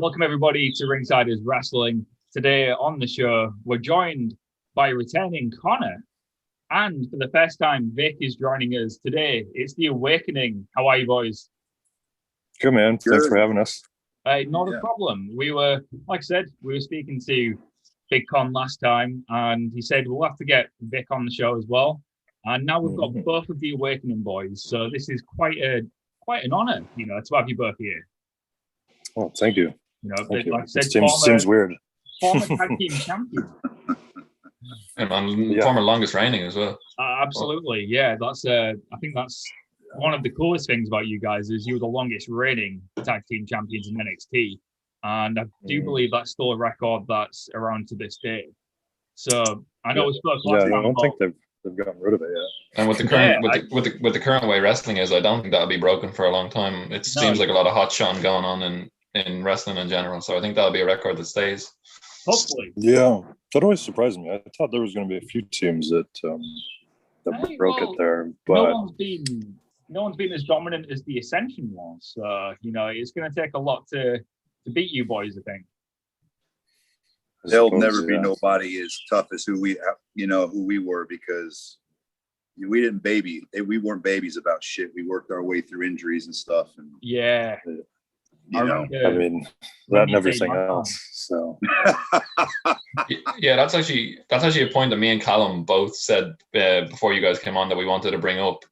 Welcome everybody to Ringsiders Wrestling. Today on the show, we're joined by returning Connor, and for the first time, Vic is joining us today. It's the Awakening. How are you, boys? Good, man. Good. Thanks for having us. Not a problem. We were, like I said, we were speaking to Big Con last time, and he said we'll have to get Vic on the show as well. And now we've got both of the Awakening boys, so this is quite an honor, to have you both here. Oh, thank you. Like I said, seems weird. Former tag team champion. And former longest reigning as well. Absolutely, yeah. That's I think that's one of the coolest things about you guys is you were the longest reigning tag team champions in NXT, and I do believe that's still a record that's around to this day. So I know we spoke last time. I don't think they've gotten rid of it yet. And with the current with the current way wrestling is, I don't think that'll be broken for a long time. It seems like a lot of hot shot going on in wrestling in general. So I think that'll be a record that stays. Hopefully. Yeah. That always surprised me. I thought there was going to be a few teams that broke it there. But no one's been as dominant as the Ascension was. So, it's going to take a lot to beat you boys, I think. There'll never be nobody as tough as who we were, because we weren't babies about shit. We worked our way through injuries and stuff. And yeah. That and everything else. So yeah, that's actually a point that me and Callum both said before you guys came on that we wanted to bring up.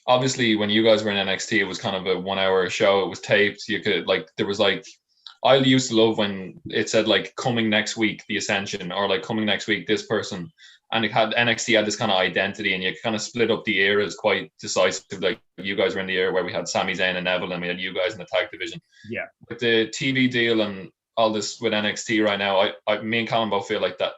Obviously, when you guys were in NXT, it was kind of a 1 hour show. It was taped. You could I used to love when it said coming next week the Ascension, or coming next week this person, and NXT had this kind of identity, and you kind of split up the eras quite decisive. Like you guys were in the era where we had Sami Zayn and Neville, and we had you guys in the tag division. Yeah. With the TV deal and all this with NXT right now, me and Colin both feel like that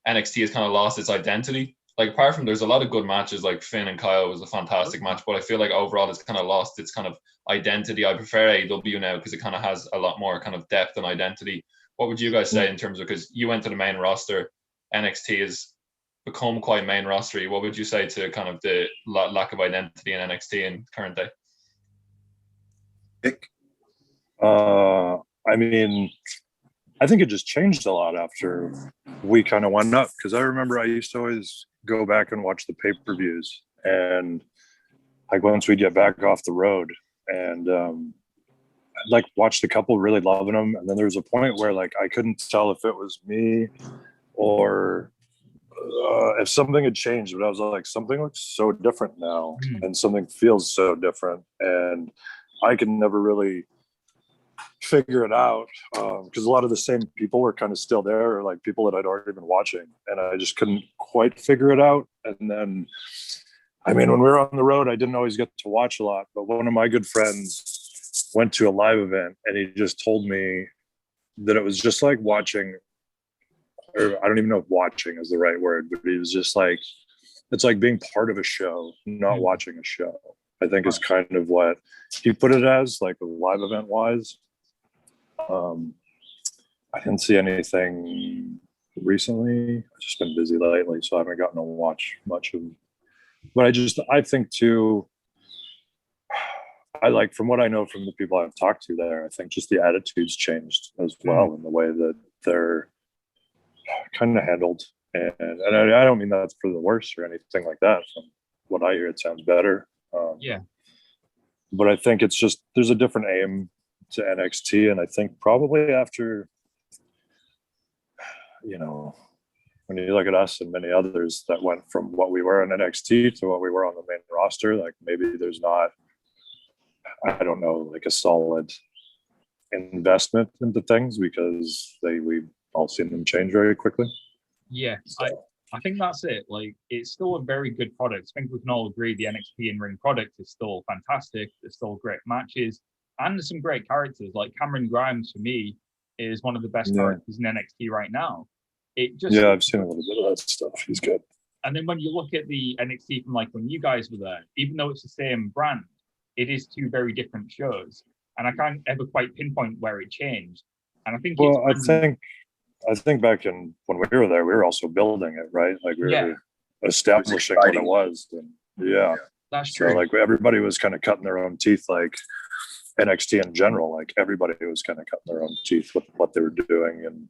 NXT has kind of lost its identity. Apart from there's a lot of good matches, like Finn and Kyle was a fantastic match, but I feel like overall it's kind of lost its kind of identity. I prefer AEW now because it kind of has a lot more kind of depth and identity. What would you guys say in terms of, because you went to the main roster, NXT has become quite main rostery. What would you say to kind of the lack of identity in NXT in current day? I think it just changed a lot after we kind of went up, because I remember I used to always go back and watch the pay-per-views, and once we get back off the road, and I'd watched a couple really loving them, and then there was a point where I couldn't tell if it was me or if something had changed, but I was like, something looks so different now, and something feels so different, and I can never really figure it out, because a lot of the same people were kind of still there, or people that I'd already been watching, and I just couldn't quite figure it out. And then when we were on the road, I didn't always get to watch a lot, but one of my good friends went to a live event, and he just told me that it was just like watching, or I don't even know if watching is the right word, but he was just it's like being part of a show, not watching a show, I think is kind of what he put it as, a live event wise. I didn't see anything recently. I've just been busy lately, so I haven't gotten to watch much of. But I think too, from what I know from the people I've talked to there, I think just the attitudes changed as well, in the way that they're kind of handled. And I don't mean that's for the worse or anything like that. From what I hear, it sounds better. But I think it's just, there's a different aim to NXT, and I think probably after, when you look at us and many others that went from what we were in NXT to what we were on the main roster, maybe there's not, I don't know, a solid investment into things, because we've all seen them change very quickly. Yeah, so. I think that's it. It's still a very good product. I think we can all agree the NXT in-ring product is still fantastic. There's still great matches, and there's some great characters. Cameron Grimes, for me, is one of the best characters in NXT right now. I've seen a little bit of that stuff. He's good. And then when you look at the NXT from when you guys were there, even though it's the same brand, it is two very different shows. And I can't ever quite pinpoint where it changed. And I think I think back in when we were there, we were also building it, right? We were establishing what it was. And that's true. So everybody was kind of cutting their own teeth, NXT in general, like everybody was kind of cutting their own teeth with what they were doing and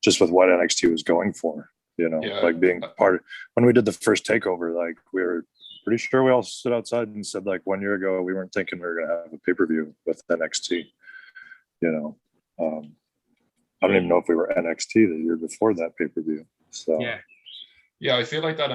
just with what NXT was going for, like being part when we did the first takeover, like we were pretty sure we all stood outside and said like 1 year ago, we weren't thinking we were going to have a pay-per-view with NXT, I don't even know if we were NXT the year before that pay-per-view. So yeah, I feel like that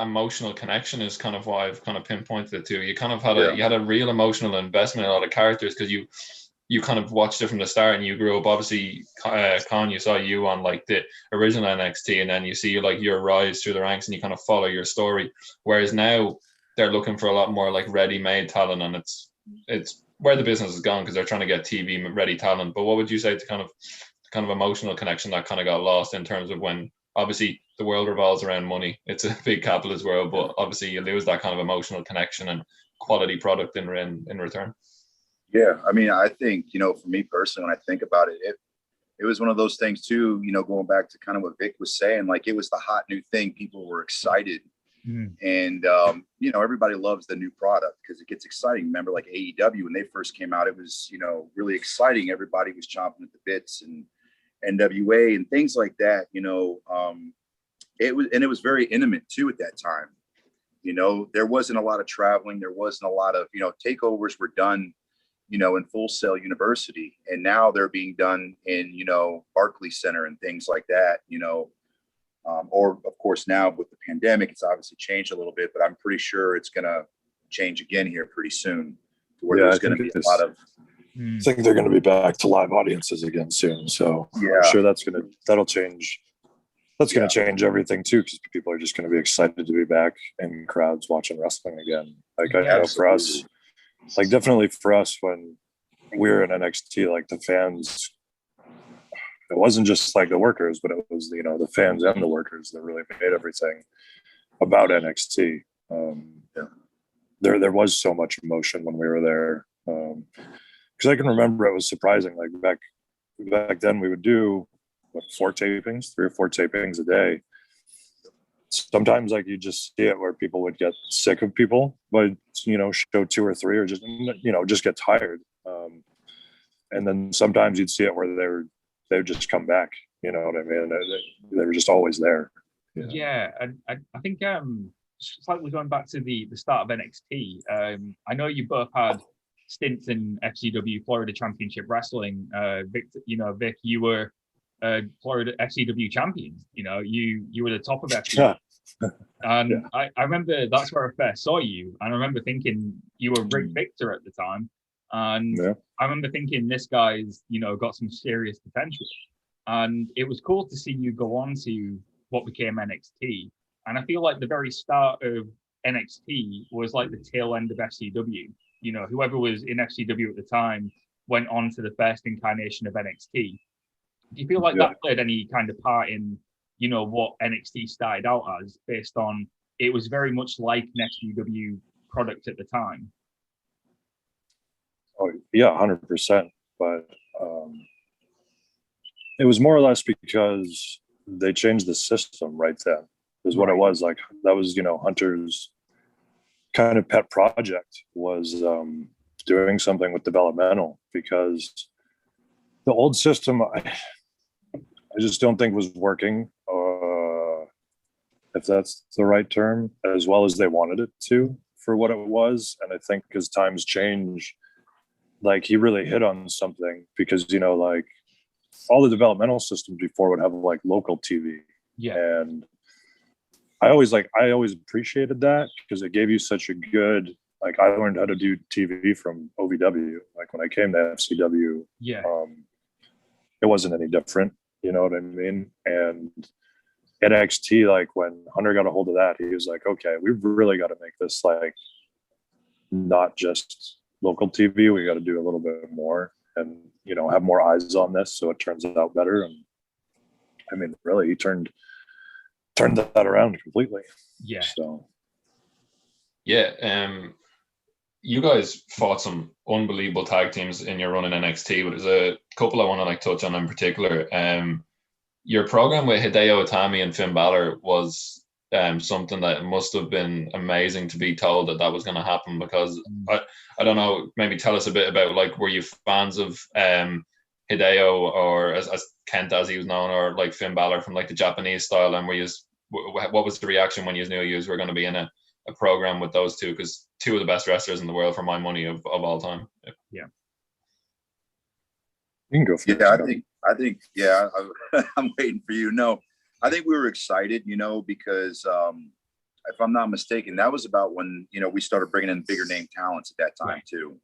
emotional connection is kind of why I've kind of pinpointed it to. You kind of had you had a real emotional investment in a lot of characters because you kind of watched it from the start and you grew up. Obviously, Con, you saw you on like the original NXT, and then you see like your rise through the ranks and you kind of follow your story. Whereas now they're looking for a lot more like ready-made talent, and it's where the business has gone because they're trying to get TV ready talent. But what would you say to kind of emotional connection that kind of got lost in terms of when obviously the world revolves around money? It's a big capitalist world, but obviously you lose that kind of emotional connection and quality product in return. Yeah, I mean, I think, for me personally, when I think about it, it was one of those things too, going back to kind of what Vic was saying, like it was the hot new thing. People were excited. And, everybody loves the new product because it gets exciting. Remember, like AEW, when they first came out, it was, really exciting. Everybody was chomping at the bits, and NWA and things like that, it was very intimate too at that time. There wasn't a lot of traveling. There wasn't a lot of, takeovers were done, in Full Sail University, and now they're being done in, Barclays Center and things like that, or of course now with the pandemic, it's obviously changed a little bit, but I'm pretty sure it's going to change again here pretty soon, where there's going to be a lot of. I think they're going to be back to live audiences again soon. So I'm sure that'll change. That's going to change everything too, because people are just going to be excited to be back in crowds watching wrestling again. Like I know for us, like definitely for us when we were in NXT, like the fans, it wasn't just like the workers, but it was, the fans and the workers that really made everything about NXT. There was so much emotion when we were there. Because I can remember it was surprising. Like back then, we would do 3 or 4 tapings a day. Sometimes, like you just see it where people would get sick of people, but show 2 or 3, or just get tired. And then sometimes you'd see it where they would just come back. You know what I mean? They were just always there. Yeah, and I think slightly going back to the start of NXT. I know you both had stints in FCW Florida Championship Wrestling. Vic, you were Florida FCW champions. You were the top of FCW. And I remember that's where I first saw you, and I remember thinking you were Rick Victor at the time, and I remember thinking this guy's got some serious potential, and it was cool to see you go on to what became NXT. And I feel like the very start of NXT was like the tail end of FCW. Whoever was in FCW at the time went on to the first incarnation of NXT. Do you feel like that played any kind of part in, what NXT started out as, based on it was very much like an FCW product at the time? Oh yeah, 100%. But it was more or less because they changed the system right then. Is what it was. Like that was, Hunter's kind of pet project was doing something with developmental, because the old system I just don't think was working, if that's the right term, as well as they wanted it to for what it was. And I think as times change, like he really hit on something, because like all the developmental systems before would have like local TV. And I always appreciated that, because it gave you such a good, like I learned how to do TV from OVW. Like when I came to FCW, it wasn't any different. You know what I mean? And NXT, like when Hunter got a hold of that, he was like, okay, we've really got to make this like not just local TV. We got to do a little bit more and, have more eyes on this, so it turns out better. And I mean, really, he turned that around completely. So you guys fought some unbelievable tag teams in your run in NXT, but there's a couple I want to touch on in particular. Your program with Hideo Itami and Finn Balor was something that must have been amazing to be told that was going to happen, because I don't know, maybe tell us a bit about, like, were you fans of Hideo, or as Kent as he was known, or like Finn Balor from like the Japanese style, and what was the reaction when you knew you were going to be in a program with those two, because two of the best wrestlers in the world for my money of all time? Yeah. You can go for it. I think, yeah, I'm waiting for you. No, I think we were excited, because if I'm not mistaken, that was about when, we started bringing in bigger name talents at that time too.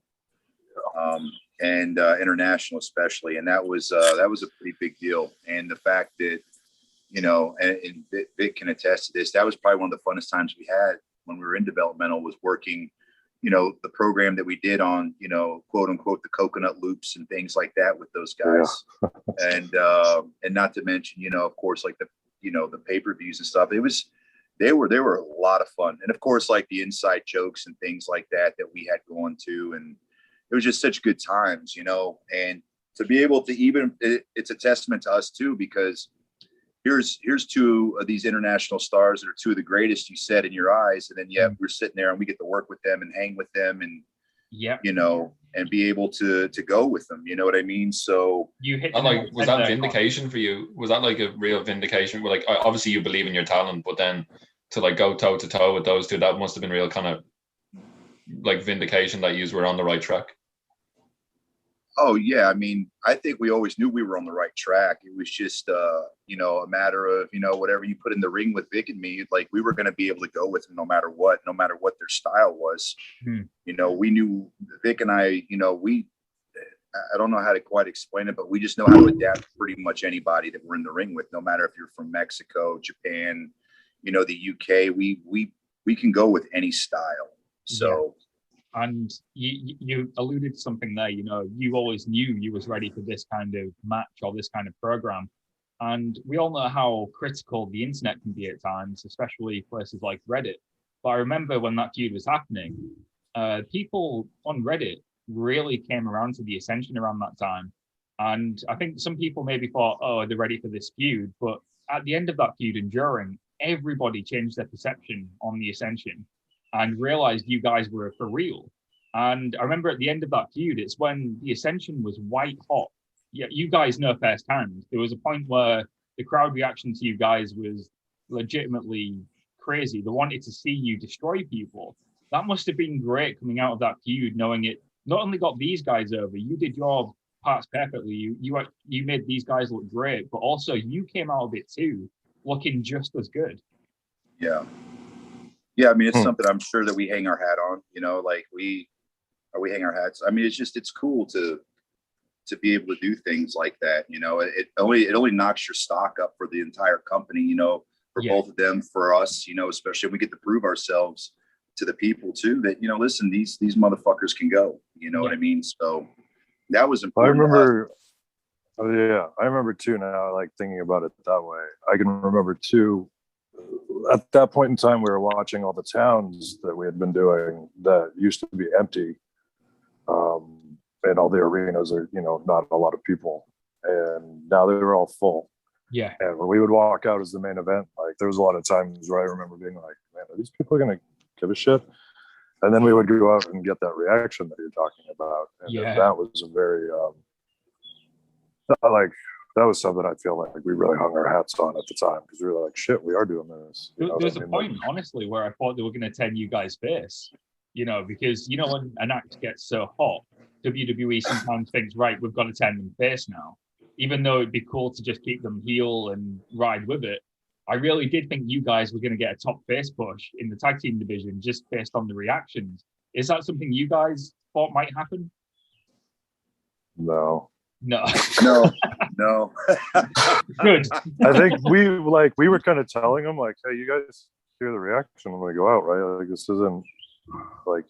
And international especially. And that was a pretty big deal. And the fact that, and Vic can attest to this, that was probably one of the funnest times we had when we were in developmental, was working, the program that we did on, quote unquote, the coconut loops and things like that with those guys. Yeah. And not to mention, of course, like the pay-per-views and stuff. They were a lot of fun. And of course, like the inside jokes and things like that we had going to, and it was just such good times, and to be able to it's a testament to us too, because here's two of these international stars that are two of the greatest, you said, in your eyes. And then, we're sitting there and we get to work with them and hang with them and, and be able to go with them. You know what I mean? So was that vindication for you? Was that like a real vindication? Like, obviously you believe in your talent, but then to like go toe to toe with those two, that must have been real kind of like vindication that you were on the right track. Oh yeah. I mean, I think we always knew we were on the right track. It was just, a matter of, whatever you put in the ring with Vic and me, like we were going to be able to go with them no matter what their style was. We knew Vic and I, I don't know how to quite explain it, but we just know how to adapt to pretty much anybody that we're in the ring with, no matter if you're from Mexico, Japan, the UK, we can go with any style. So. Yeah. And you alluded to something there, you always knew you was ready for this kind of match or this kind of program. And we all know how critical the internet can be at times, especially places like Reddit. But I remember when that feud was happening, people on Reddit really came around to the Ascension around that time. And I think some people maybe thought, oh, they're ready for this feud. But at the end of that feud and during, everybody changed their perception on the Ascension and realized you guys were for real. And I remember at the end of that feud, it's when the Ascension was white hot. Yeah, you guys know firsthand. There was a point where the crowd reaction to you guys was legitimately crazy. They wanted to see you destroy people. That must have been great coming out of that feud, knowing it not only got these guys over, you did your parts perfectly. You made these guys look great, but also you came out of it too, looking just as good. Yeah. Yeah, I mean, it's something I'm sure that we hang our hat on, like we hang our hats. I mean, it's cool to be able to do things like that. It only knocks your stock up for the entire company, for both of them, for us, especially if we get to prove ourselves to the people too, that, listen, these motherfuckers can go, what I mean? So that was important. I remember too now, like thinking about it that way. I can remember too, at that point in time, we were watching all the towns that we had been doing that used to be empty. And all the arenas are, not a lot of people. And now they were all full. Yeah. And when we would walk out as the main event, like there was a lot of times where I remember being like, man, are these people going to give a shit? And then we would go out and get that reaction that you're talking about. And that was a very, that was something I feel like we really hung our hats on at the time, because we were like, shit, we are doing this. There was a point, honestly, where I thought they were going to turn you guys face, because, when an act gets so hot, WWE sometimes thinks, right, we've got to turn them face now, even though it'd be cool to just keep them heel and ride with it. I really did think you guys were going to get a top face push in the tag team division just based on the reactions. Is that something you guys thought might happen? No. No. Good. I think we were kind of telling them like, hey, you guys hear the reaction when we go out, right? Like this isn't like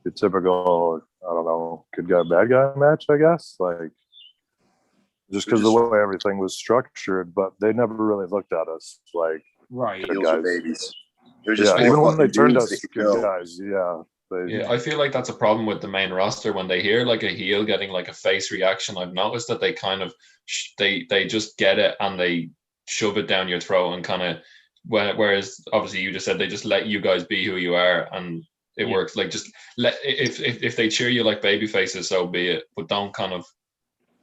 your typical, I don't know, good guy, bad guy match, I guess. Like just because the way everything was structured, but they never really looked at us like right guys. Babies. Even when they turned us good guys, I feel like that's a problem with the main roster. When they hear like a heel getting like a face reaction, I've noticed that they kind of they just get it and they shove it down your throat and kind of Whereas obviously you just said they just let you guys be who you are, and it works. Like, just let, if they cheer you like baby faces, so be it. But don't kind of,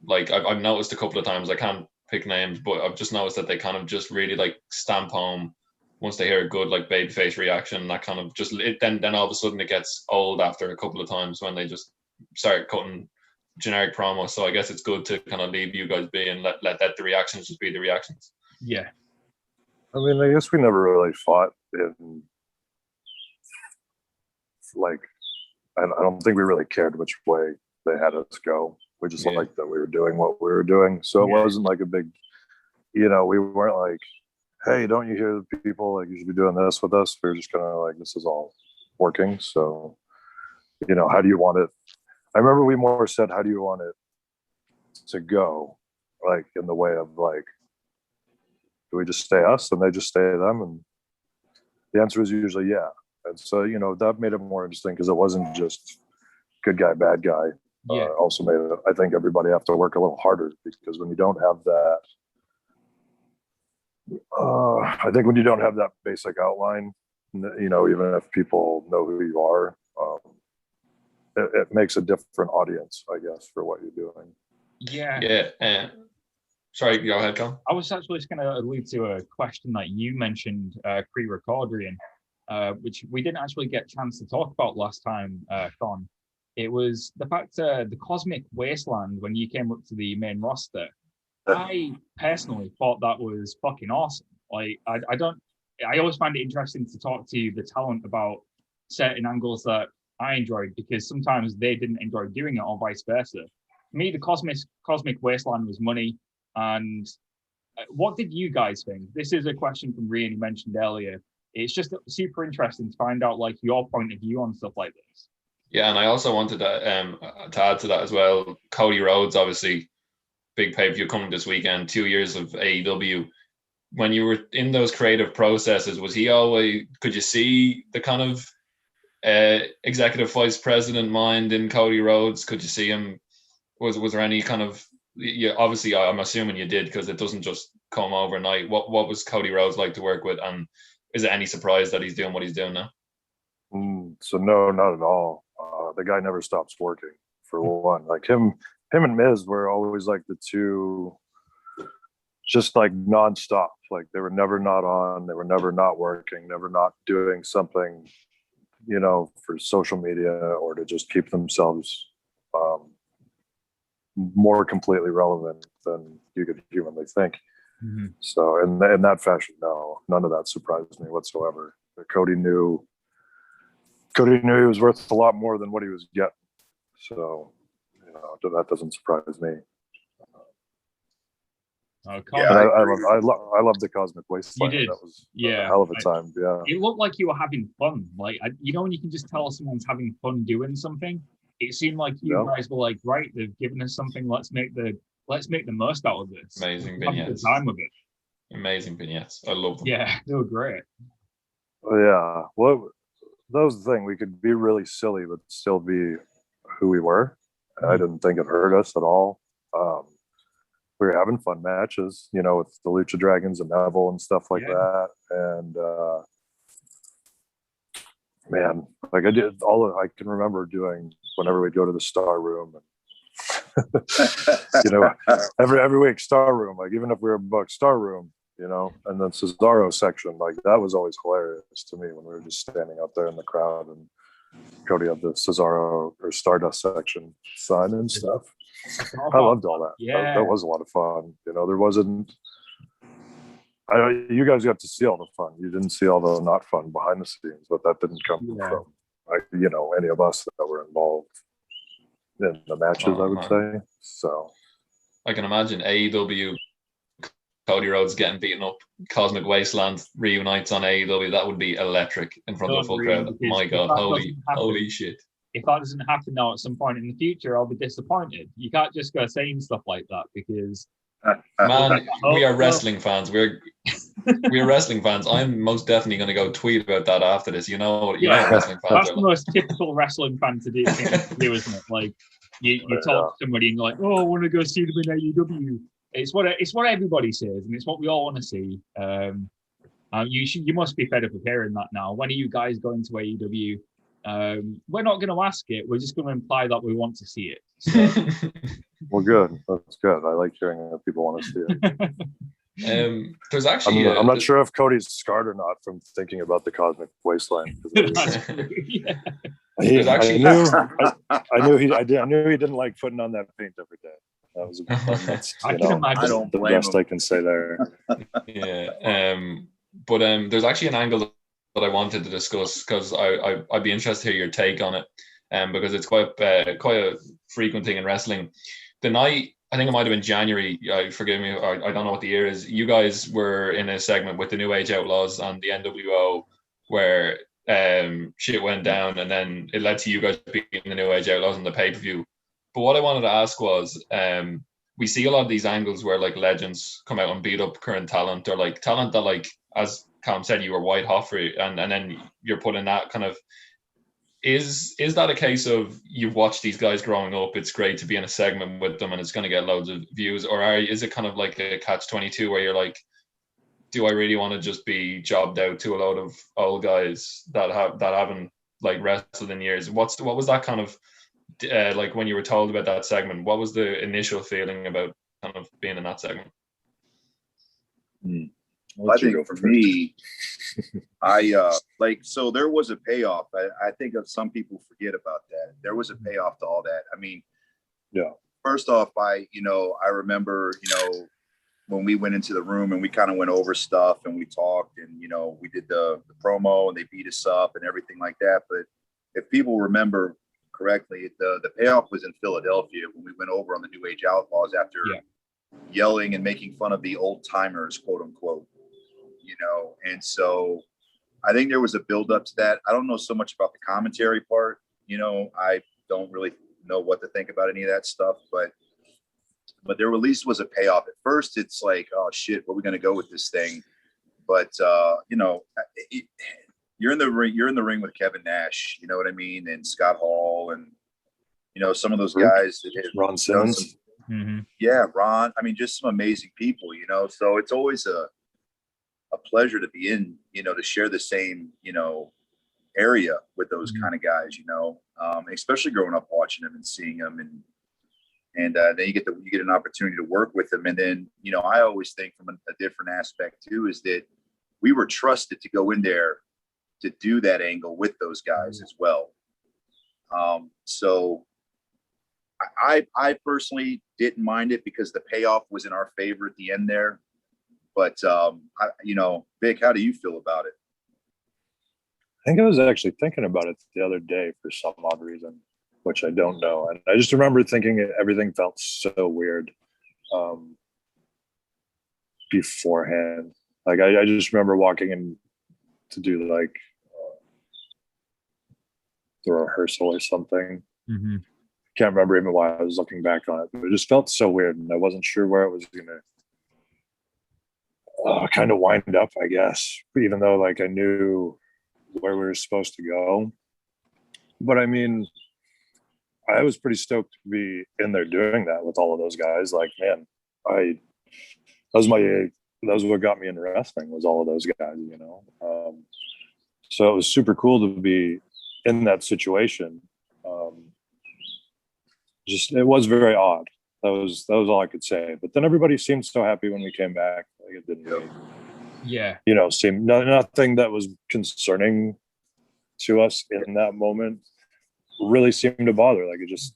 like, I've noticed a couple of times, I can't pick names, but I've just noticed that they kind of just really like stamp home once they hear a good like babyface reaction. That kind of just then all of a sudden it gets old after a couple of times when they just start cutting generic promos. So I guess it's good to kind of leave you guys be and let that the reactions just be the reactions. Yeah. I mean, I guess we never really fought in, like, I don't think we really cared which way they had us go. We just liked that we were doing what we were doing. So it wasn't like a big, we weren't like, hey, don't you hear the people, like, you should be doing this with us. We were just kind of like, this is all working. So, how do you want it? I remember we more said, how do you want it to go? Like, in the way of like, do we just stay us and they just stay them? And the answer is usually yeah. And so, that made it more interesting because it wasn't just good guy, bad guy. Also made it, I think, everybody have to work a little harder, because when you don't have that, I think when you don't have that basic outline, even if people know who you are, it makes a different audience, I guess, for what you're doing. Yeah. Sorry, go ahead, Colin. I was actually just going to allude to a question that you mentioned pre-record, Rian, which we didn't actually get a chance to talk about last time, Con. It was the fact the Cosmic Wasteland, when you came up to the main roster, I personally thought that was fucking awesome. Like, I always find it interesting to talk to the talent about certain angles that I enjoyed, because sometimes they didn't enjoy doing it, or vice versa. For me, the Cosmic Wasteland was money. And what did you guys think? This is a question from Rian, you mentioned earlier. It's just super interesting to find out, like, your point of view on stuff like this. Yeah, and I also wanted to add to that as well. Cody Rhodes, obviously, big pay-per-view coming this weekend, 2 years of AEW. When you were in those creative processes, was he always, could you see the kind of executive vice president mind in Cody Rhodes? Could you see him? Was there any kind of, obviously I'm assuming you did, because it doesn't just come overnight. What was Cody Rhodes like to work with, and is it any surprise that he's doing what he's doing now? So no, not at all. The guy never stops working, for one. Like him and Miz were always like the two, just like nonstop. Like, they were never not on, they were never not working, never not doing something, for social media, or to just keep themselves more completely relevant than you could humanly think. Mm-hmm. So in that fashion, no, none of that surprised me whatsoever. Cody knew he was worth a lot more than what he was getting. So, that doesn't surprise me. I love the Cosmic Wasteland. You did. That was a hell of a time. Yeah. It looked like you were having fun. Like, when you can just tell someone's having fun doing something. It seemed like you guys were like, right, they've given us something. Let's make the most out of this. Amazing vignettes. Have a good time with it. Amazing vignettes. I love them. Yeah, they were great. Yeah. Well, that was the thing. We could be really silly, but still be who we were. And I didn't think it hurt us at all. We were having fun matches, with the Lucha Dragons and Neville and stuff like that. And man, like, I did I can remember doing whenever we'd go to the Star Room, and every week Star Room, like, even if we were booked Star Room, and then Cesaro section, like, that was always hilarious to me when we were just standing out there in the crowd and Cody had the Cesaro or Stardust section sign and stuff. I loved all that. Yeah. That was a lot of fun. There wasn't, you guys got to see all the fun. You didn't see all the not fun behind the scenes, but that didn't come from, any of us that were involved in the matches, I would say. So I can imagine AEW, Cody Rhodes getting beaten up, Cosmic Wasteland reunites on AEW. That would be electric in front of a full crowd. My God, holy shit. If that doesn't happen now at some point in the future, I'll be disappointed. You can't just go saying stuff like that, because man, we are wrestling fans. We're wrestling fans. I'm most definitely going to go tweet about that after this. What wrestling fans that's the most typical wrestling fan to do, isn't it? Like, you talk to somebody and you're like, oh, I want to go see them in AEW. It's what everybody says, and it's what we all want to see. You must be fed up of hearing that now. When are you guys going to AEW? We're not going to ask it. We're just going to imply that we want to see it. So. Well, good. That's good. I like hearing that people want to see it. There's actually I'm not sure if Cody's scarred or not from thinking about the Cosmic Wasteland. Yeah. I knew he didn't like putting on that paint every day. That was that's, I can imagine. I don't the blame best him. I can say there. Yeah. But there's actually an angle that I wanted to discuss because I'd be interested to hear your take on it, because it's quite a frequent thing in wrestling. The night, I think it might have been January, forgive me, I don't know what the year is, you guys were in a segment with the New Age Outlaws and the NWO where shit went down, and then it led to you guys being the New Age Outlaws on the pay-per-view. But what I wanted to ask was, we see a lot of these angles where like legends come out and beat up current talent, or like talent that, like, as Callum said, you were white hot for it, and then you're put in that kind of, is that a case of you've watched these guys growing up, it's great to be in a segment with them and it's going to get loads of views, or is it kind of like a catch-22 where you're like, do I really want to just be jobbed out to a load of old guys that haven't like wrestled in years? What was that kind of like when you were told about that segment? What was the initial feeling about kind of being in that segment? I think for me, so there was a payoff. I think of some people forget about that. There was a payoff to all that. I mean, yeah. First off, I remember, when we went into the room and we kind of went over stuff and we talked and, we did the promo and they beat us up and everything like that. But if people remember correctly, the payoff was in Philadelphia when we went over on the New Age Outlaws after yelling and making fun of the old timers, quote unquote. And so I think there was a build up to that. I don't know so much about the commentary part. I don't really know what to think about any of that stuff, but there at least was a payoff. At first, it's like, oh shit, where are we going to go with this thing? But you're in the ring with Kevin Nash, you know what I mean, and Scott Hall, and some of those guys that Ron Simmons. Yeah, Ron. I mean, just some amazing people, So it's always a pleasure to be in, to share the same, area with those kind of guys, especially growing up watching them and seeing them, and then you get an opportunity to work with them. And then, I always think from a different aspect too, is that we were trusted to go in there to do that angle with those guys as well. So I personally didn't mind it because the payoff was in our favor at the end there. But, Vic, how do you feel about it? I think I was actually thinking about it the other day for some odd reason, which I don't know. And I just remember thinking everything felt so weird beforehand. Like, I just remember walking in to do like the rehearsal or something. Can't remember even why I was looking back on it, but it just felt so weird. And I wasn't sure where it was going to kind of wind up, I guess, even though like I knew where we were supposed to go. But I mean, I was pretty stoked to be in there doing that with all of those guys. Like, man, that was what got me into wrestling, was all of those guys, so it was super cool to be in that situation. It was very odd. That was all I could say. But then everybody seemed so happy when we came back. Like, it didn't really, seem nothing that was concerning to us in that moment really seemed to bother. Like, I just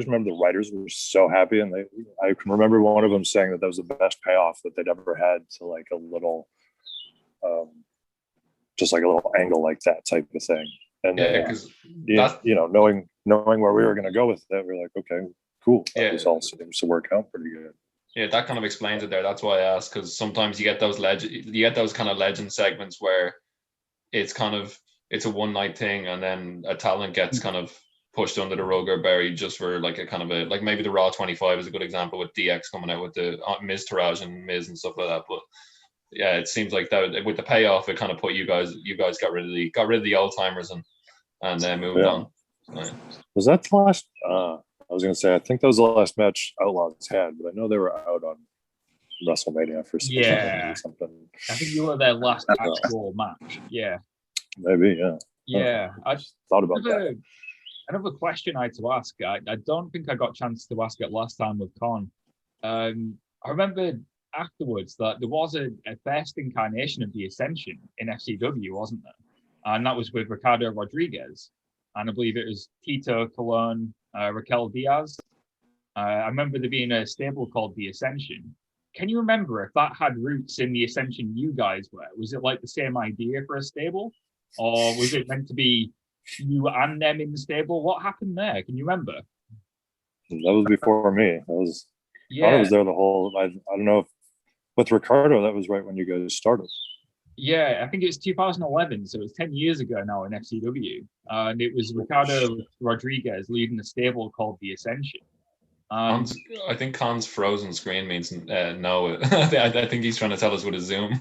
remember the writers were so happy, and I can remember one of them saying that was the best payoff that they'd ever had to like a little, just like a little angle like that type of thing. And knowing where we were going to go with it, we're like, okay, cool. This all seems to work out pretty good. Yeah, that kind of explains it there. That's why I asked, because sometimes you get those kind of legend segments where it's a one night thing, and then a talent gets kind of pushed under the rug or buried just for like a kind of like maybe the Raw 25 is a good example with DX coming out with the Miz Taraj and Miz and stuff like that. But yeah, it seems like that with the payoff, it kind of put you guys got rid of the old timers and then moved on. Right. Was that the last? I was going to say, I think that was the last match Outlaws had, but I know they were out on WrestleMania for Yeah. something. I think you were their last actual match. Yeah. Maybe, yeah. Yeah. I thought about that. Another question I had to ask. I don't think I got a chance to ask it last time with Con. I remember afterwards that there was a first incarnation of the Ascension in FCW, wasn't there? And that was with Ricardo Rodriguez. And I believe it was Tito Colon, Raquel Diaz. I remember there being a stable called the Ascension. Can you remember if that had roots in the Ascension you guys were? Was it like the same idea for a stable? Or was it meant to be you and them in the stable? What happened there? Can you remember? That was before me. Connor was there the whole. I don't know if with Ricardo that was right when you guys started. Yeah, I think it's 2011, so it was 10 years ago now in FCW, and it was Ricardo Rodriguez leading a stable called the Ascension. I think Con's frozen screen means no. I think he's trying to tell us with a zoom.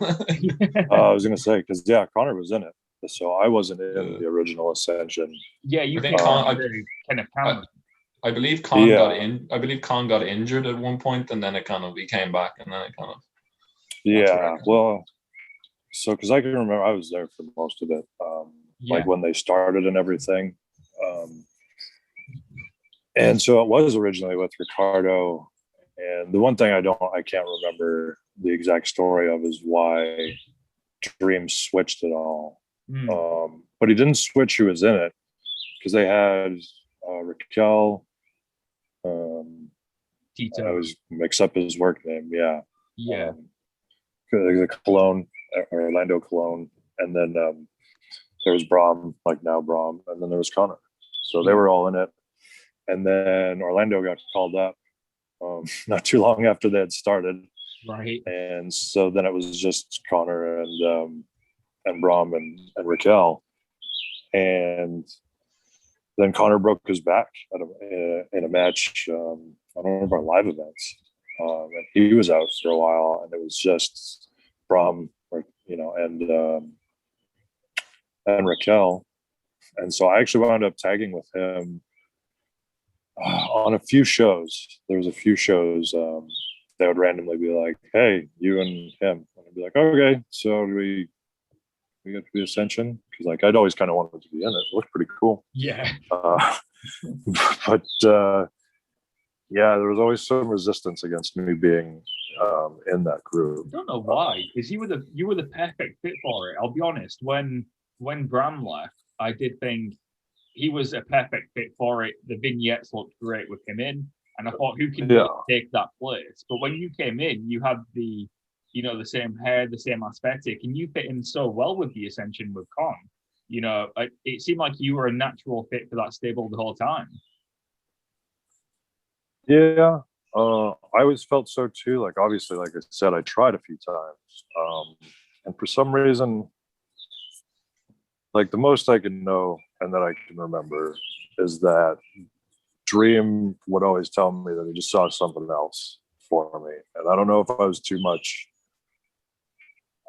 I was gonna say because Connor was in it, so I wasn't in the original Ascension. Yeah, you think Kenneth Cameron. I believe Con got in. I believe Con got injured at one point, and then he came back, and then it kind of. Yeah, well, so because I can remember I was there for most of it, like when they started and everything. And so it was originally with Ricardo, and the one thing I can't remember the exact story of is why Dream switched it all. But he didn't switch who was in it because they had Raquel. Tito. I always mix up his work name. Yeah. The Cologne, Orlando Cologne, and then there was Brahm, like now Brahm, and then there was Connor. So they were all in it. And then Orlando got called up not too long after they had started. Right. And so then it was just Connor and Brahm and Raquel. And then Connor broke his back in a match. I don't remember live events. And he was out for a while, and it was just Brahm, and Raquel. And so I actually wound up tagging with him on a few shows. There was a few shows that would randomly be like, "Hey, you and him," and I'd be like, "Okay, so do we get to be Ascension?" Because like I'd always kind of wanted to be in it. It looked pretty cool. Yeah. But there was always some resistance against me being in that group. I don't know why, because you were the perfect fit for it. I'll be honest. When Bram left, I did think he was a perfect fit for it. The vignettes looked great with him in, and I thought, who can take that place? But when you came in, you had the same hair, the same aesthetic, and you fit in so well with the Ascension with Con. It seemed like you were a natural fit for that stable the whole time. Yeah, I always felt so too. Like obviously, like I said, I tried a few times, and for some reason, like the most I can know and that I can remember is that Dream would always tell me that he just saw something else for me, and I don't know if I was too much.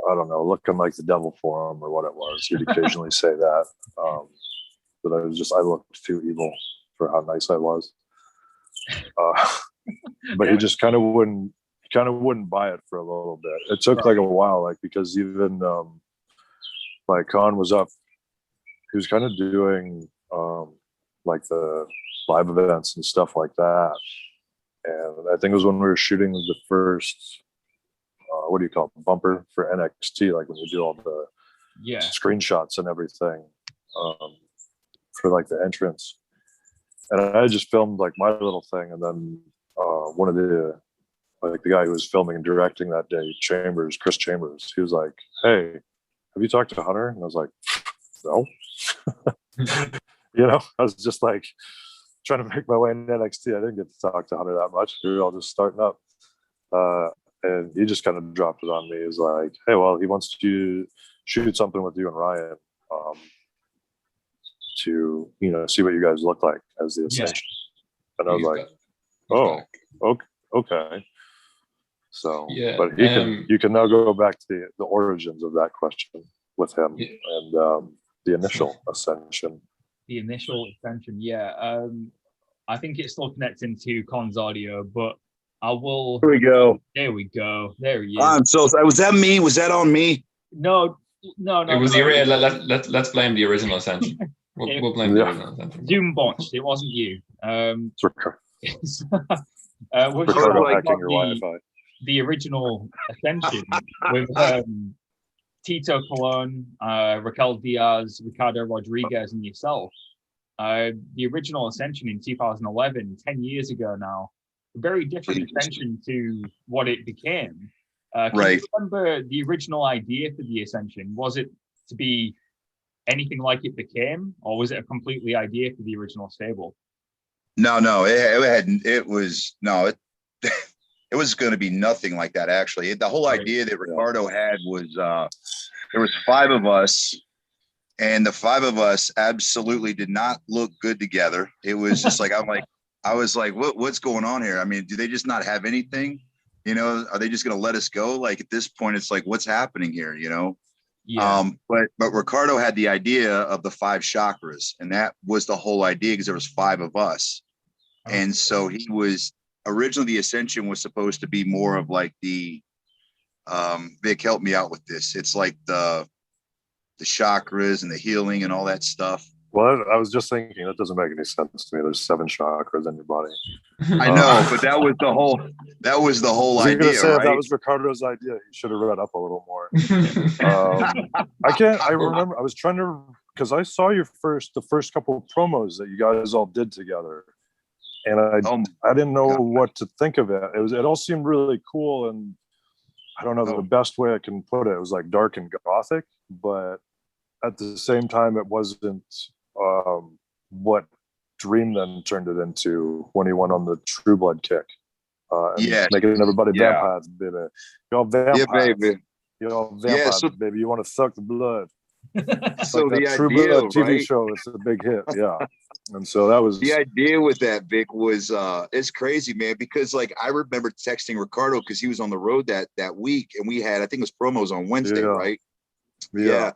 I don't know, looking like the devil for him or what it was. He'd occasionally say that, but I looked too evil for how nice I was. But he just kind of wouldn't buy it for a little bit. It took like a while, like because even like Con was up, he was kind of doing like the live events and stuff like that. And I think it was when we were shooting the first what do you call it, bumper for NXT, like when you do all the screenshots and everything for like the entrance. And I just filmed like my little thing, and then one of the guy who was filming and directing that day, Chris Chambers, he was like, "Hey, have you talked to Hunter?" And I was like, "No." I was just like trying to make my way in NXT. I didn't get to talk to Hunter that much. We were all just starting up. And he just kind of dropped it on me. He was like, "Hey, well, he wants to shoot something with you and Ryan to, see what you guys look like as the Ascension." And I was like, okay. So, but you can now go back to the origins of that question with him and the initial Ascension. The initial Ascension, I think it's still connecting to Con's audio, but I will. Here we go. There we go. There he is. I'm so sorry. Was that me? Was that on me? No. It was let's blame the original Ascension. We'll blame the original Ascension. Zoom botched. It wasn't you. Ricardo hacking your Wi-Fi. The original Ascension with Tito Colon, Raquel Diaz, Ricardo Rodriguez, and yourself. The original Ascension in 2011, 10 years ago now, a very different Ascension to what it became. Can you remember the original idea for the Ascension? Was it to be anything like it became, or was it a completely idea for the original stable? No, it was it was going to be nothing like that. Actually, the whole idea that Ricardo had was there was 5 of us, and the 5 of us absolutely did not look good together. It was just like I was like, what's going on here? I mean, do they just not have anything? You know, are they just going to let us go? Like at this point, it's like, what's happening here? You know. Yeah. But Ricardo had the idea of the 5 chakras, and that was the whole idea because there was 5 of us. And so he was originally, the Ascension was supposed to be more of like the Vic, help me out with this. It's like the chakras and the healing and all that stuff. Well, I was just thinking that doesn't make any sense to me. There's 7 chakras in your body. I know, but that was the whole idea. Say, right? If that was Ricardo's idea, he should have read up a little more. I remember I was trying to, because I saw the first couple of promos that you guys all did together, and I didn't know what to think of it. It all seemed really cool, and I don't know the best way I can put it. It was like dark and gothic, but at the same time, it wasn't what Dream then turned it into when he went on the True Blood kick. Making everybody vampires, baby. Y'all vampires. Yeah, baby. Y'all vampires, baby. You want to suck the blood. So like the True idea, Blood TV show, it's a big hit. Yeah. And so that was the idea with that, Vic, was it's crazy, man, because like I remember texting Ricardo because he was on the road that week, and we had, I think it was promos on Wednesday, right? Yeah.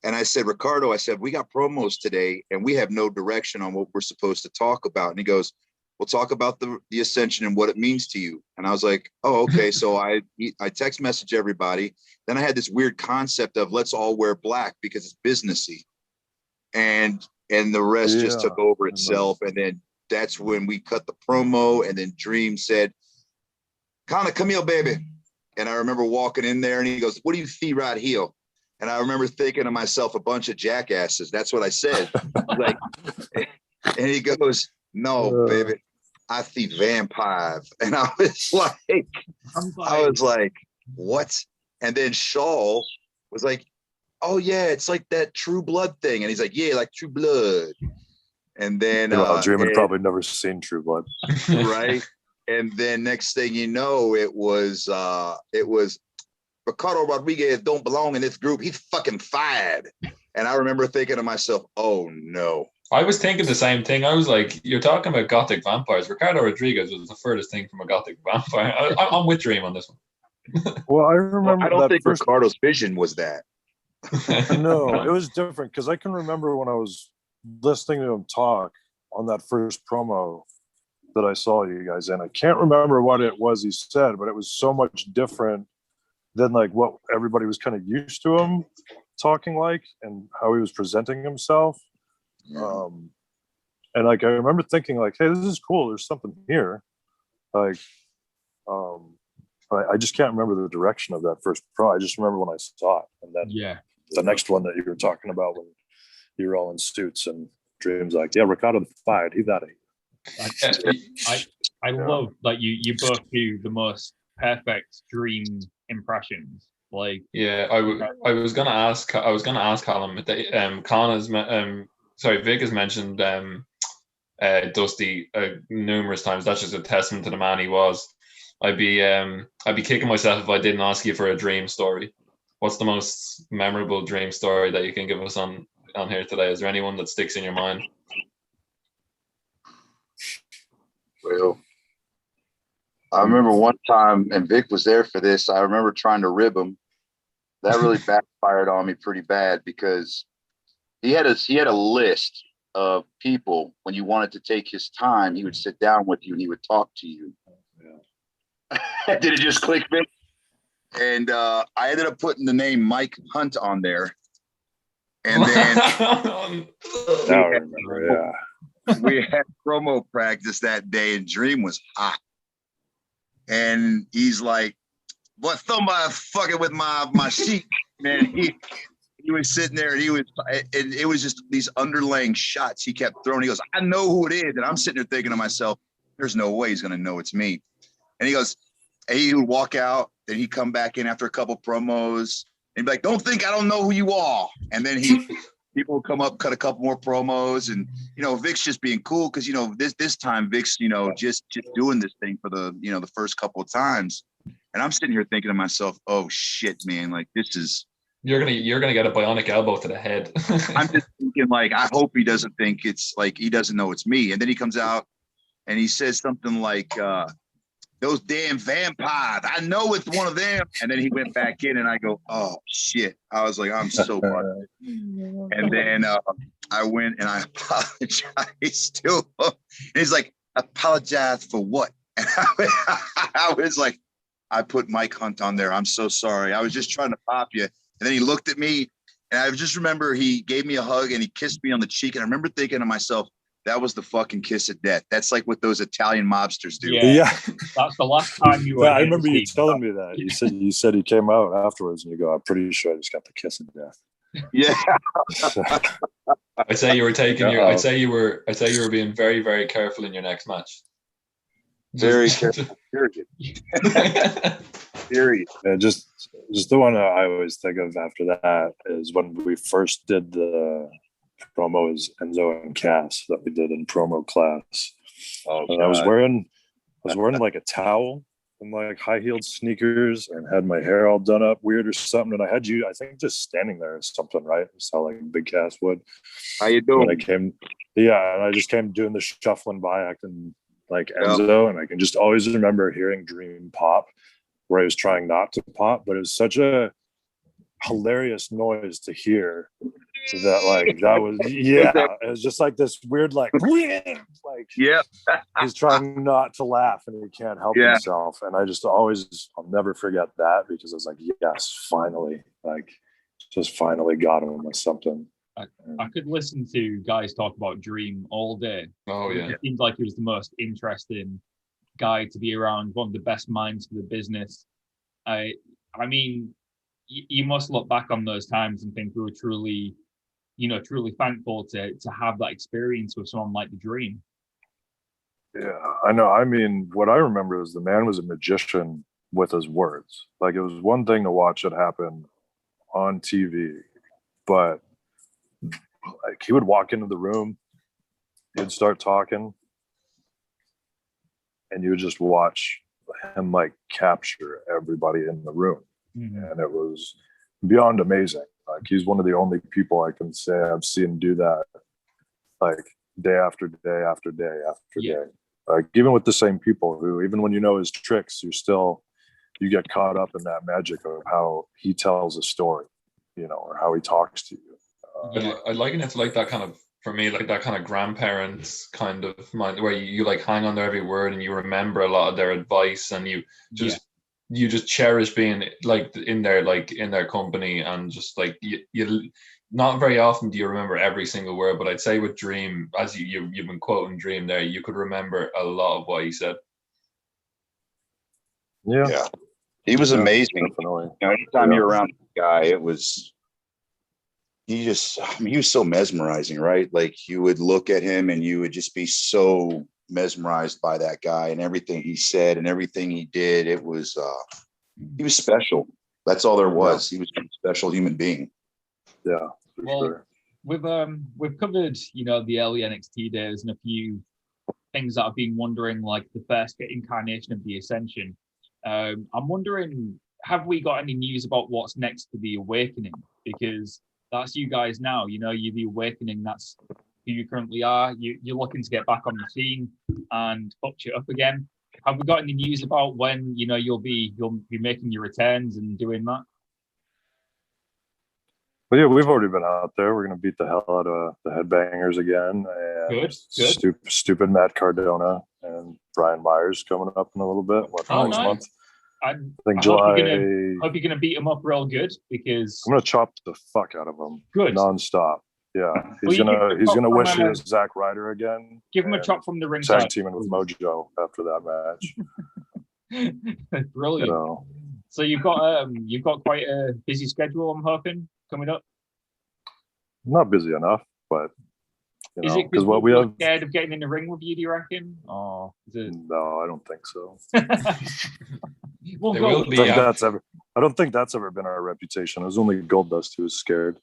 And I said, Ricardo, we got promos today and we have no direction on what we're supposed to talk about. And he goes, we'll talk about the Ascension and what it means to you. And I was like, oh, okay. So I text message everybody. Then I had this weird concept of let's all wear black because it's businessy. And the rest just took over itself. And then that's when we cut the promo. And then Dream said, Connor, come here, baby. And I remember walking in there and he goes, what do you see right here? And I remember thinking to myself, a bunch of jackasses. That's what I said. Like, and he goes, no, baby, I see vampires. And I was like, what? And then Shaw was like, oh yeah, it's like that True Blood thing. And he's like, yeah, like True Blood. And then Dream had probably never seen True Blood. Right. And then next thing you know, it was Ricardo Rodriguez don't belong in this group. He's fucking fired. And I remember thinking to myself, oh no. I was thinking the same thing. I was like, you're talking about gothic vampires. Ricardo Rodriguez was the furthest thing from a gothic vampire. I'm with Dream on this one. Well, I remember. I don't think Ricardo's vision was that. No, it was different because I can remember when I was listening to him talk on that first promo that I saw you guys in. I can't remember what it was he said, but it was so much different than like what everybody was kind of used to him talking like and how he was presenting himself. And like I remember thinking like, hey, this is cool, there's something here. Like I just can't remember the direction of that first pro. I just remember when I saw it. And then the next one that you were talking about when you were all in suits and Dream's like, yeah, Ricardo fired, he's out of here. I love that you both do the most perfect Dream impressions. Like, yeah, I was gonna ask Colin, Vic has mentioned Dusty numerous times. That's just a testament to the man he was. I'd be kicking myself if I didn't ask you for a Dream story. What's the most memorable Dream story that you can give us on here today? Is there anyone that sticks in your mind? Well, I remember one time, and Vic was there for this. I remember trying to rib him. That really backfired on me pretty bad because he had a list of people. When you wanted to take his time, he would sit down with you and he would talk to you. Did it just click me? And I ended up putting the name Mike Hunt on there. And then we had promo practice that day, and Dream was hot. And he's like, "What, somebody fucking with my sheet?" Man, he was sitting there, and it was just these underlaying shots he kept throwing. He goes, "I know who it is," and I'm sitting there thinking to myself, "There's no way he's gonna know it's me." And he goes, he would walk out, then he'd come back in after a couple promos, and he'd be like, "Don't think I don't know who you are." And then people would come up, cut a couple more promos, and Vic's just being cool because this time Vic's just doing this thing for the the first couple of times, and I'm sitting here thinking to myself, "Oh shit, man! Like this is you're gonna get a bionic elbow to the head." I'm just thinking, like, I hope he doesn't think it's like he doesn't know it's me, and then he comes out and he says something like, "Those damn vampires! I know it's one of them." And then he went back in, and I go, "Oh shit!" I was like, "I'm so bummed." And then I went and I apologized to him. And he's like, "Apologize for what?" And I was like, "I put Mike Hunt on there. I'm so sorry. I was just trying to pop you." And then he looked at me, and I just remember he gave me a hug and he kissed me on the cheek. And I remember thinking to myself, that was the fucking kiss of death. That's like what those Italian mobsters do. Yeah. That's the last time you were. I remember you telling me that. You said he came out afterwards, and you go, "I'm pretty sure I just got the kiss of death." Yeah. I'd say you were taking your. I'd say you were being very, very careful in your next match. Very careful. Period. Period. Yeah, just the one I always think of after that is when we first did the promos, Enzo and Cass, that we did in promo class. And I was wearing like a towel and like high-heeled sneakers and had my hair all done up weird or something. And I had you, I think, just standing there or something, right? That's how like Big Cass would. How you doing? And I just came doing the shuffling by, acting like Enzo, and I can just always remember hearing Dream pop where he was trying not to pop, but it was such a hilarious noise to hear that was it was just like this weird he's trying not to laugh and he can't help himself, and I'll never forget that because I was like, yes, finally, just finally got him with something. I could listen to guys talk about Dream all day. Oh yeah, it seems like he was the most interesting guy to be around, one of the best minds for the business. I mean, you must look back on those times and think we were truly thankful to have that experience with someone like the Dream. Yeah, I know. I mean, what I remember is the man was a magician with his words. Like, it was one thing to watch it happen on TV, but like he would walk into the room, he'd start talking, and you would just watch him like capture everybody in the room. Mm-hmm. And it was beyond amazing. Like, he's one of the only people I can say I've seen do that, like, day after day after day after day. Like, even with the same people who, even when you know his tricks, you get caught up in that magic of how he tells a story, or how he talks to you. I liken it to like that kind of, for me, like that kind of grandparents kind of mind where you like hang on their every word and you remember a lot of their advice, and you just cherish being like in their company, and just like you not very often do you remember every single word, but I'd say with Dream, as you've been quoting Dream there, you could remember a lot of what he said. Yeah. He was amazing. Definitely. Anytime you're around the guy, he was so mesmerizing, right? Like, you would look at him and you would just be so mesmerized by that guy and everything he said and everything he did. It was he was special. That's all there was. He was a special human being. Yeah, for sure. We've covered the early NXT days and a few things that I've been wondering, like the first incarnation of the Ascension. I'm wondering, have we got any news about what's next for the Awakening? Because that's you guys now. You're the Awakening. That's who you currently are. You're looking to get back on the scene and fuck shit up again. Have we got any news about when you'll be making your returns and doing that? Well, yeah, we've already been out there. We're going to beat the hell out of the Headbangers again, and good. Stupid Matt Cardona, and Brian Myers coming up in a little bit. Next month? I think July. Hope you're gonna beat him up real good, because I'm gonna chop the fuck out of him. Good. Nonstop. Yeah, he's gonna wish he was Zack Ryder again. Give him a chop from the ring. Tag teaming with Mojo after that match. Brilliant. You know. So you've got quite a busy schedule, I'm hoping, coming up. Not busy enough, but is it because what we have scared of getting in the ring with you, do you reckon? Or is it? No, I don't think so. I don't think that's ever been our reputation. It was only Goldust who was scared.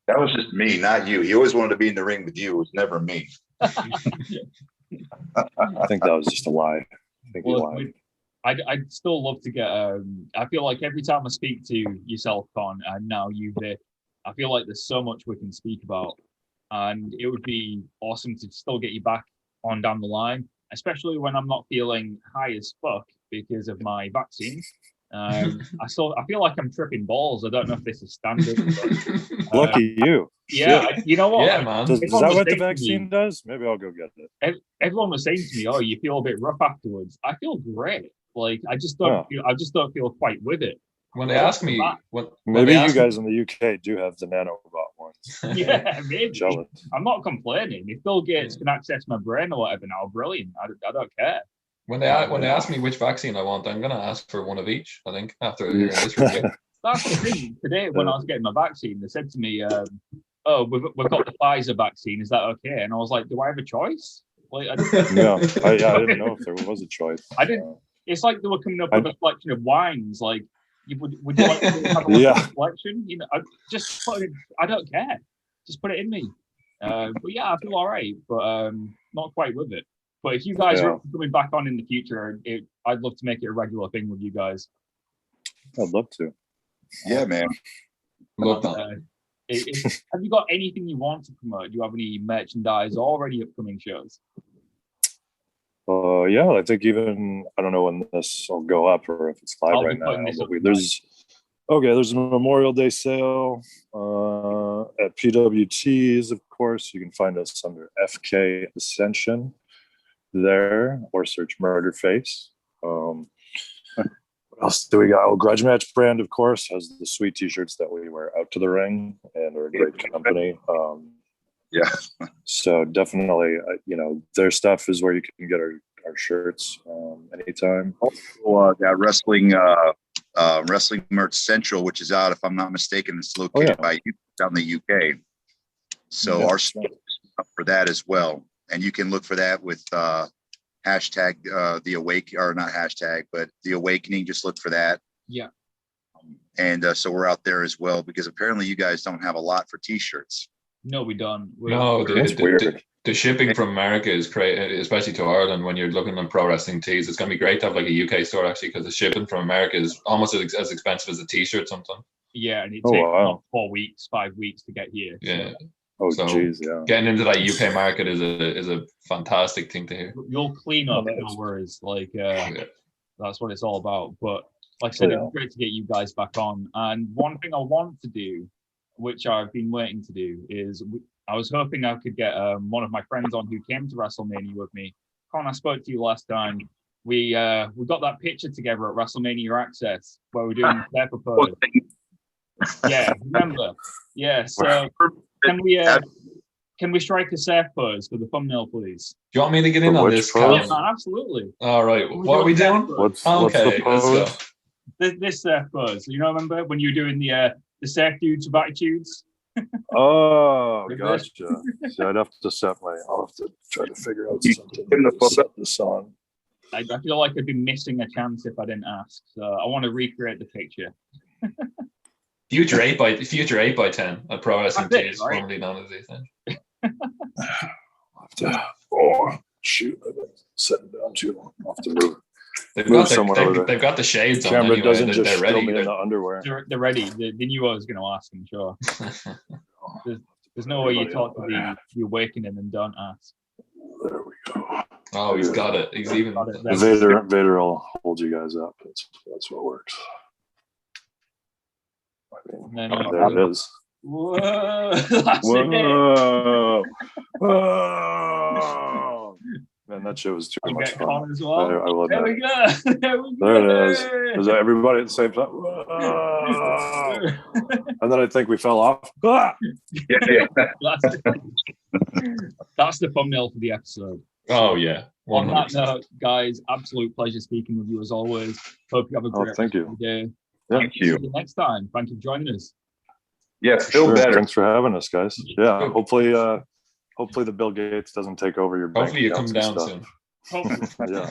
That was just me, not you. He always wanted to be in the ring with you. It was never me. I think that was just a lie. I think he lied. I'd still love to get. I feel like every time I speak to yourself, Con, and now you, I feel like there's so much we can speak about, and it would be awesome to still get you back on down the line, especially when I'm not feeling high as fuck because of my vaccine. I feel like I'm tripping balls. I don't know if this is standard. But, lucky you. Yeah, you know what? Yeah, man. Is that what the vaccine does? Maybe I'll go get it. Everyone was saying to me, "Oh, you feel a bit rough afterwards." I feel great. Like I just don't feel quite with it. When they ask me, maybe you guys in the UK do have the nanobot ones. Yeah, maybe. Jealous. I'm not complaining. If Bill Gates can access my brain or whatever now, brilliant. I don't care. When they ask me which vaccine I want, I'm gonna ask for one of each. I think after hearing this review. That's the thing. Today, when I was getting my vaccine, they said to me, "Oh, we've got the Pfizer vaccine. Is that okay?" And I was like, "Do I have a choice?" Like, I didn't know if there was a choice. I didn't. It's like they were coming up with a collection of wines. Like, would you like to have a collection? You know, just put it. I don't care. Just put it in me. But yeah, I feel all right, but not quite with it. But if you guys are coming back on in the future, I'd love to make it a regular thing with you guys. I'd love to. Yeah, man. Love that. Have you got anything you want to promote? Do you have any merchandise or any upcoming shows? Yeah, I think even I don't know when this will go up or if it's live right now. There's a Memorial Day sale at PWT's, of course. You can find us under FK Ascension there, or search Murder Face. What else do we got? Oh, Grudge Match brand, of course, has the sweet t-shirts that we wear out to the ring and are a great company. Yeah. So definitely, their stuff is where you can get our shirts anytime. That wrestling merch Central, which is out, if I'm not mistaken, it's located by you down in the UK. So our stuff up for that as well, and you can look for that with hashtag the awake, or not hashtag, but the awakening. Just look for that. Yeah. And so we're out there as well, because apparently you guys don't have a lot for t-shirts. No, we don't. That's weird. The shipping from America is crazy, especially to Ireland. When you're looking on pro wrestling tees, it's going to be great to have like a UK store actually, because the shipping from America is almost as expensive as a t-shirt sometimes. Yeah, and it takes 4 weeks, 5 weeks to get here. Yeah. So, yeah. Getting into that UK market is a fantastic thing to hear. You'll clean up, no worries. Like that's what it's all about. But like I said, it's great to get you guys back on. And one thing I want to do, which I've been waiting to do, is I was hoping I could get one of my friends on who came to WrestleMania with me. Con, I spoke to you last time. We got that picture together at WrestleMania Access where we're doing the Pepper pose. Yeah, remember? Yeah. So can we strike a surf pose for the thumbnail, please? Do you want me to get in on this? Yeah, absolutely. All right. What are we doing? What's the pose? Let's go. This surf pose. You know, remember when you were doing the surf dudes with attitudes? Oh, gotcha. So I'll have to try to figure out something to set this on. I feel like I'd be missing a chance if I didn't ask. So I want to recreate the picture. Future 8x10 at Pro Wrestling Tees, formerly known as Ascension. Shoot, I've been sitting down too long. I'll have to move. They've got the shades Camera on anyway. Doesn't just they're ready. Me in the underwear. They're ready. They knew I was going to ask, I'm sure. There's no way you talk to the awakening and don't ask. There we go. Oh, he's got it. He's even got it. Vader will hold you guys up. That's what works. There it is. Whoa! Whoa! Whoa! And that shit was too I'll much get fun. Con as well. I will There admit. we go. There we go. There it is. Was that everybody at the same time? And then I think we fell off. Yeah. That's the thumbnail for the episode. Oh yeah. On that 100%. note, guys, absolute pleasure speaking with you as always. Hope you have a great thank you. day. Thank you. See you next time. Thank you for joining us. Yeah, feel Sure. better. Thanks for having us, guys. Yeah. Good. Hopefully the Bill Gates doesn't take over your bank Hopefully you come accounts and down stuff. soon. Hopefully. Yeah.